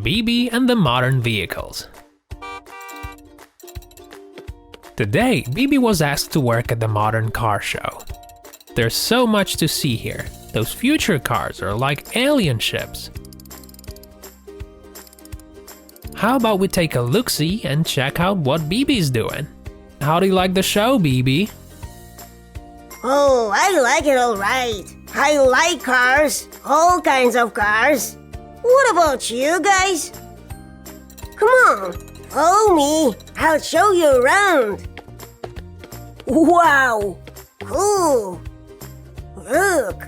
BiBi and the modern vehicles. Today, BiBi was asked to work at the modern car show. There's so much to see here. Those future cars are like alien ships. How about we take a look-see and check out what BiBi's doing? How do you like the show, BiBi? Oh, I like it all right. I like cars, all kinds of cars. What about you guys? Come on, follow me. I'll show you around. Wow, cool. Look,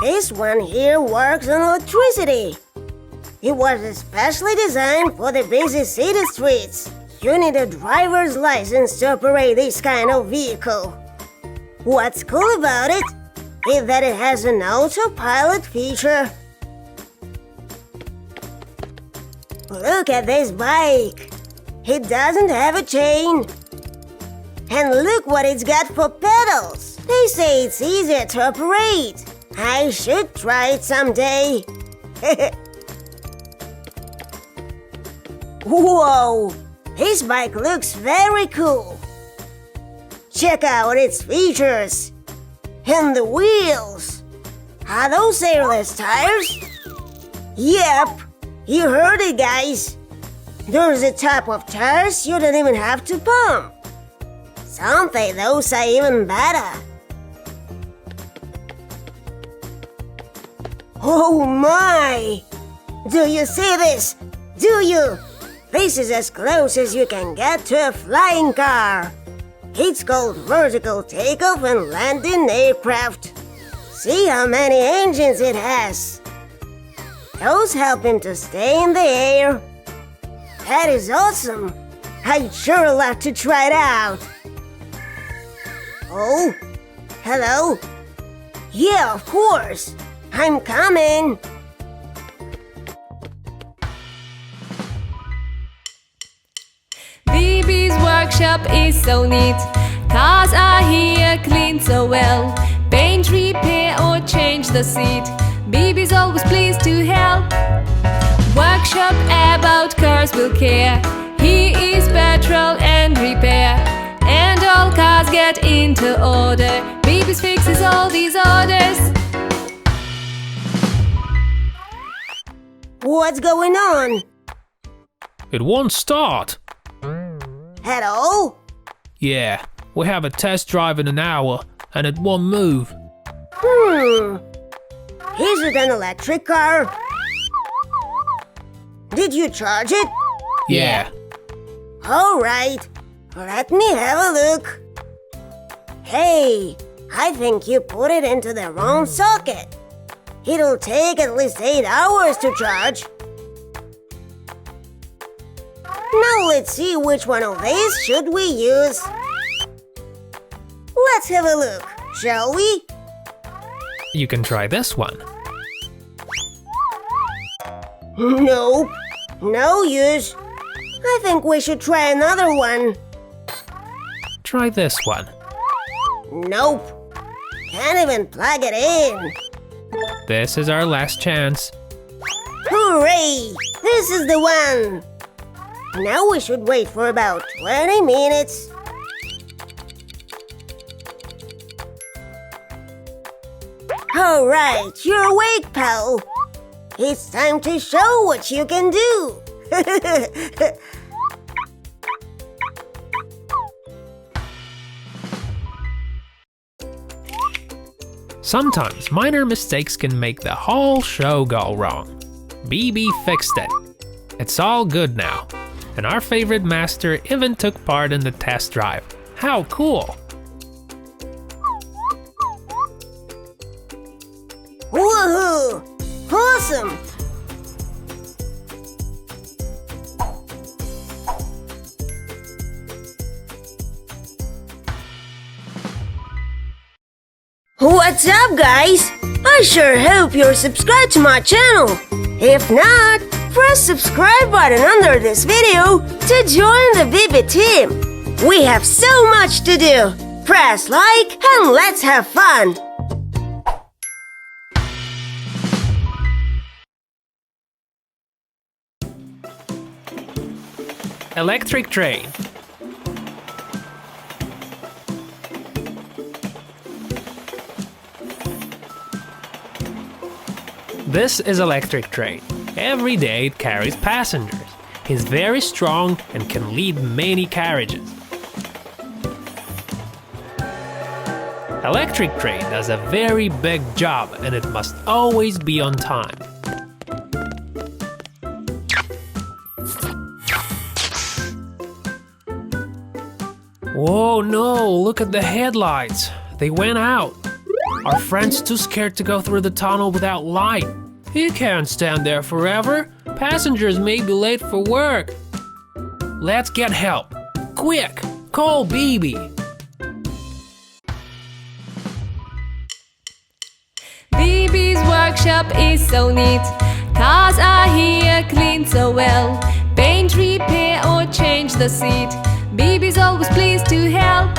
this one here works on electricity. It was especially designed for the busy city streets. You need a driver's license to operate this kind of vehicle. What's cool about it is that it has an autopilot feature. Look at this bike. It doesn't have a chain. And look what it's got for pedals. They say it's easier to operate. I should try it someday. Whoa! This bike looks very cool. Check out its features. And the wheels. Are those airless tires? Yep, you heard it, guys. There's a type of tires you don't even have to pump. Some say those are even better. Oh my! Do you see this? Do you? This is as close as you can get to a flying car. It's called vertical takeoff and landing aircraft. See how many engines it has. Those help him to stay in the air. That is awesome. I'd sure love to try it out. Oh, hello? Yeah, of course. I'm coming. BiBi's workshop is so neat. Cars are here cleaned so well. Paint, repair or change the seat. BiBi's always pleased to help. Workshop about cars will care. He is petrol and repair. And all cars get into order. BiBi's fixes all these orders. What's going on? It won't start. At all? Yeah, we have a test drive in an hour and it won't move. Is it an electric car? Did you charge it? Yeah. All right, let me have a look. Hey, I think you put it into the wrong socket. It'll take at least 8 hours to charge. Now let's see which one of these should we use. Let's have a look, shall we? You can try this one. Nope, no use. I think we should try another one. Try this one. Nope, can't even plug it in. This is our last chance. Hooray! This is the one! Now we should wait for about 20 minutes. All right, you're awake, pal. It's time to show what you can do. Sometimes minor mistakes can make the whole show go wrong. BiBi fixed it. It's all good now. And our favorite master even took part in the test drive. How cool! Woohoo! Awesome! What's up, guys? I sure hope you're subscribed to my channel. If not, press subscribe button under this video to join the BiBi team. We have so much to do. Press like and let's have fun. Electric train. This is electric train. Every day it carries passengers. He's very strong and can lead many carriages. Electric train does a very big job and it must always be on time. Whoa, no, look at the headlights. They went out. Our friend's too scared to go through the tunnel without light. He can't stand there forever. Passengers may be late for work. Let's get help. Quick, call BiBi. BiBi's workshop is so neat. Cars are here cleaned so well. Paint, repair or change the seat. BiBi's always pleased to help.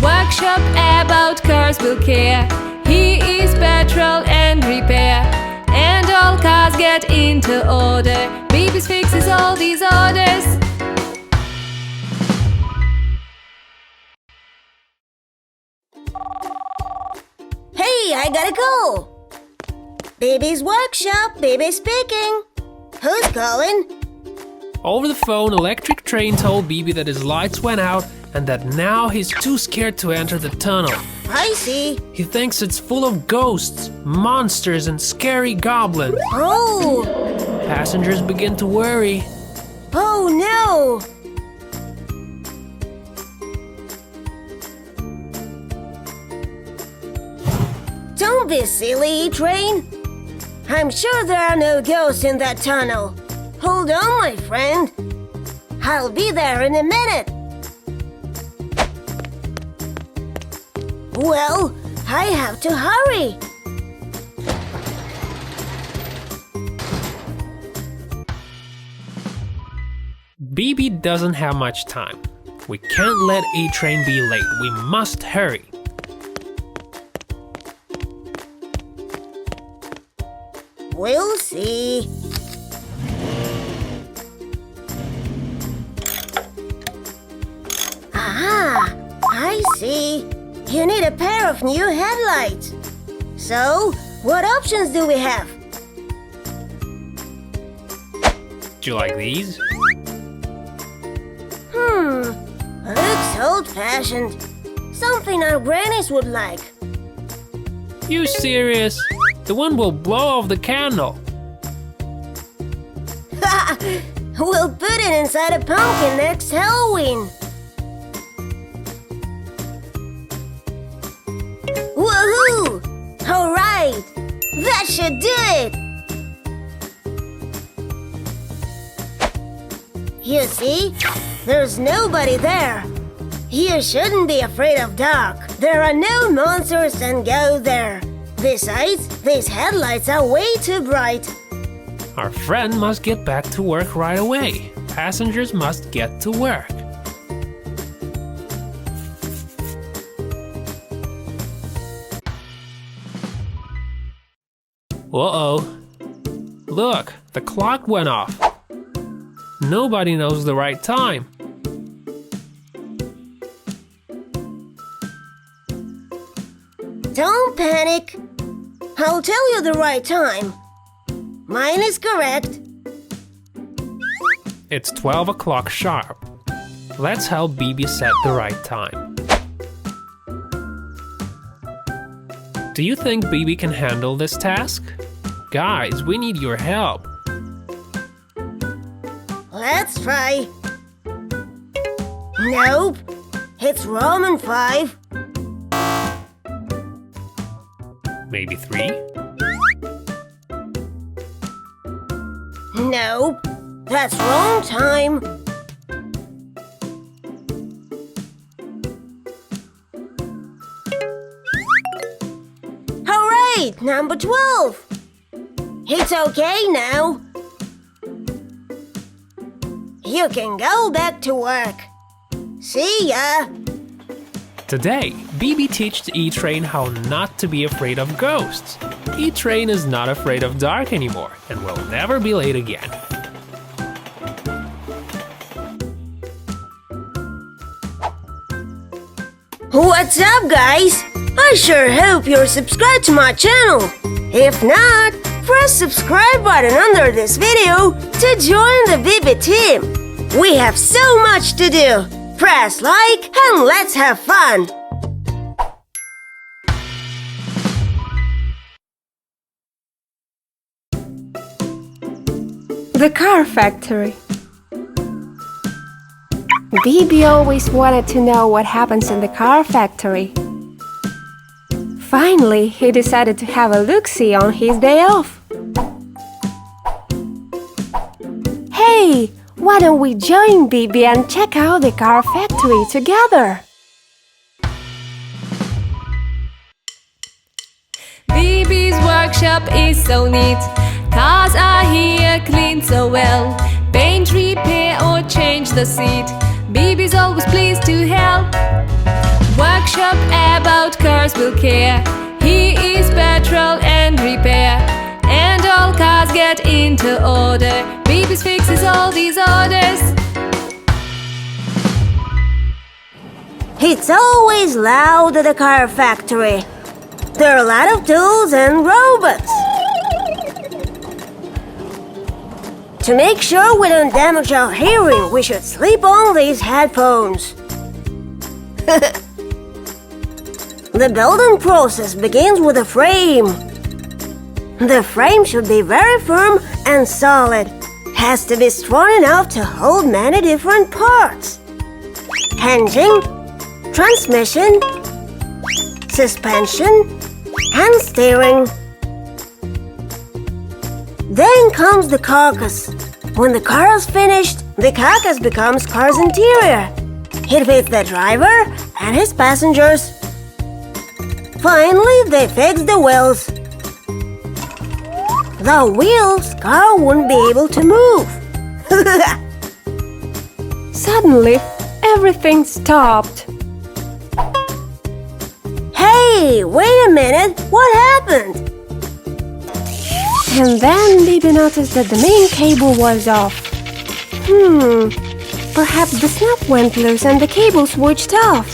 Workshop about cars will care. He is petrol and repair. And all cars get into order. BiBi's fixes all these orders. Hey, I gotta go! BiBi's workshop, BiBi speaking. Who's calling? Over the phone, Electric Train told BiBi that his lights went out and that now he's too scared to enter the tunnel. I see. He thinks it's full of ghosts, monsters, and scary goblins. Oh! Passengers begin to worry. Oh no! Don't be silly, E-Train. I'm sure there are no ghosts in that tunnel. Hold on, my friend. I'll be there in a minute. Well, I have to hurry. BiBi doesn't have much time. We can't let E-Train be late. We must hurry. We'll see. Ah, I see. You need a pair of new headlights. So, what options do we have? Do you like these? Looks old-fashioned. Something our grannies would like. You serious? The one will blow off the candle. We'll put it inside a pumpkin next Halloween. Woohoo! All right, that should do it. You see, there's nobody there. You shouldn't be afraid of dark. There are no monsters that go there. Besides, these headlights are way too bright. Our friend must get back to work right away. Passengers must get to work. Uh-oh. Look, the clock went off. Nobody knows the right time. Don't panic. I'll tell you the right time. Mine is correct. It's 12 o'clock sharp. Let's help BiBi set the right time. Do you think BiBi can handle this task? Guys, we need your help. Let's try. Nope. It's Roman 5. Maybe 3? Nope. That's wrong time. All right, number 12. It's okay now. You can go back to work. See ya. Today, BiBi teaches E-Train how not to be afraid of ghosts. E-Train is not afraid of dark anymore and will never be late again. What's up, guys? I sure hope you're subscribed to my channel. If not, press subscribe button under this video to join the BiBi team. We have so much to do. Press like and let's have fun. The car factory. BiBi always wanted to know what happens in the car factory. Finally, he decided to have a look-see on his day off. Hey, why don't we join BiBi and check out the car factory together? BiBi's workshop is so neat. Cars are here cleaned so well. Paint, repair or change the seat. BiBi's always pleased to help. Workshop about cars will care. He is petrol and repair. And all cars get into order. BiBi's fixes all these orders. It's always loud at the car factory. There are a lot of tools and robots. To make sure we don't damage our hearing, we should sleep on these headphones. The building process begins with a frame. The frame should be very firm and solid. Has to be strong enough to hold many different parts. Engine, transmission, suspension, and steering. Then comes the carcass. When the car is finished, the carcass becomes car's interior. It fits the driver and his passengers. Finally, they fix the wheels. Without wheels, car wouldn't be able to move. Suddenly, everything stopped. Hey, wait a minute, what happened? And then BiBi noticed that the main cable was off. Perhaps the snap went loose and the cable switched off.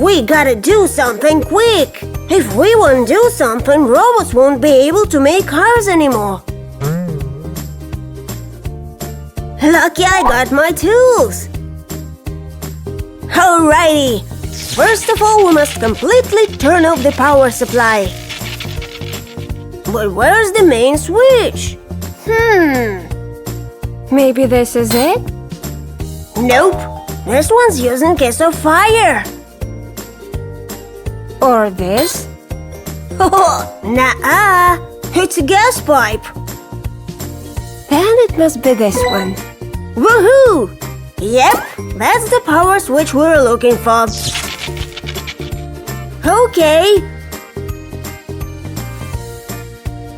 We gotta do something quick. If we won't do something, robots won't be able to make cars anymore. Lucky I got my tools. Alrighty. First of all, we must completely turn off the power supply. But where's the main switch? Maybe this is it? Nope. This one's used in case of fire. Or this? Nuh-uh. It's a gas pipe. Then it must be this one. Woohoo! Yep, that's the power switch we're looking for. Okay.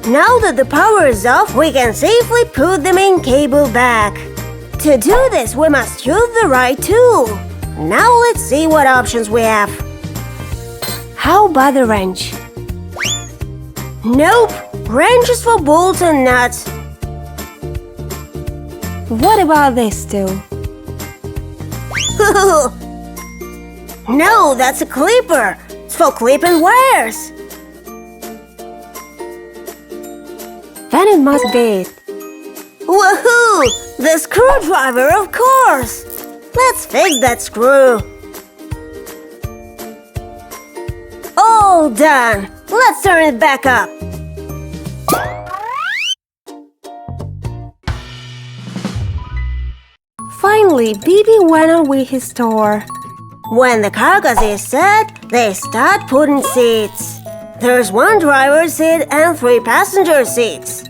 Now that the power is off, we can safely put the main cable back. To do this, we must use the right tool. Now let's see what options we have. How about the wrench? Nope, wrench is for bolts and nuts. What about this tool? No, that's a clipper. It's for clipping wires. Then it must be it. Woohoo! The screwdriver, of course! Let's fix that screw. All done. Let's turn it back up. Finally, BiBi went on with his tour. When the carcass is set, they start putting seats. There's 1 driver seat and 3 passenger seats.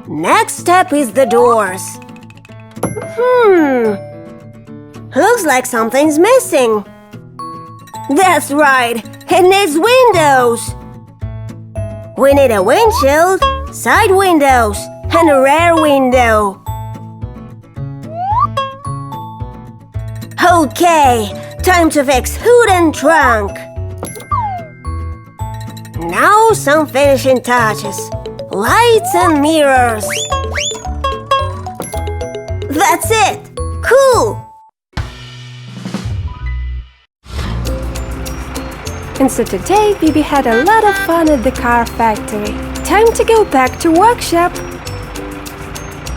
Next step is the doors. Looks like something's missing. That's right, it needs windows. We need a windshield, side windows, and a rear window. Okay, time to fix hood and trunk. Now some finishing touches. Lights and mirrors. That's it! Cool! And so today, BiBi had a lot of fun at the car factory. Time to go back to workshop.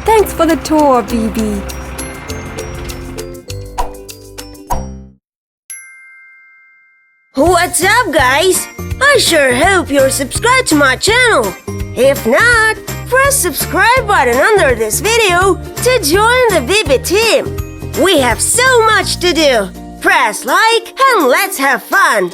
Thanks for the tour, BiBi. What's up, guys? I sure hope you're subscribed to my channel. If not, press subscribe button under this video to join the BiBi team. We have so much to do. Press like and let's have fun.